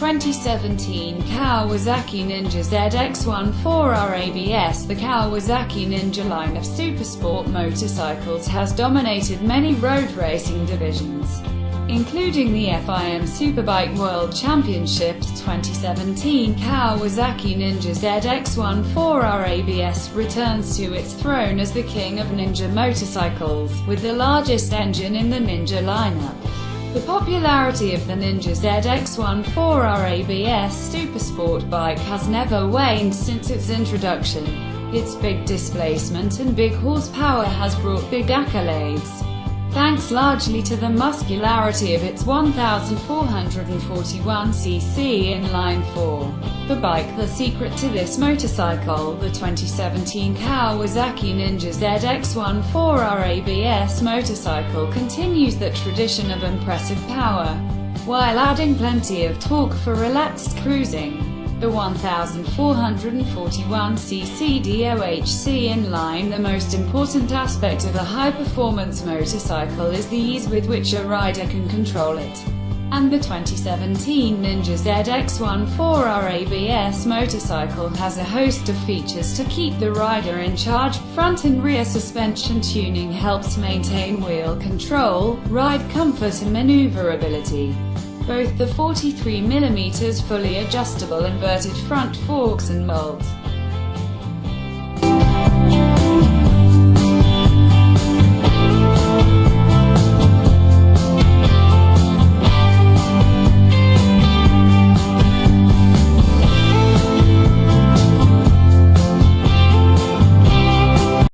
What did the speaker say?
2017 Kawasaki Ninja ZX-14R ABS. The Kawasaki Ninja line of supersport motorcycles has dominated many road racing divisions, including the FIM Superbike World Championships 2017. Kawasaki Ninja ZX-14R ABS returns to its throne as the king of ninja motorcycles, with the largest engine in the Ninja lineup. The popularity of the Ninja ZX-14R ABS supersport bike has never waned since its introduction. Its big displacement and big horsepower has brought big accolades, thanks largely to the muscularity of its 1,441cc inline-4. The bike. The secret to this motorcycle. The 2017 Kawasaki Ninja ZX-14R ABS motorcycle continues that tradition of impressive power, while adding plenty of torque for relaxed cruising. The 1,441cc DOHC inline. The most important aspect of a high-performance motorcycle is the ease with which a rider can control it, and the 2017 Ninja ZX-14R ABS motorcycle has a host of features to keep the rider in charge. Front and rear suspension tuning helps maintain wheel control, ride comfort and maneuverability. Both the 43mm fully adjustable inverted front forks and mold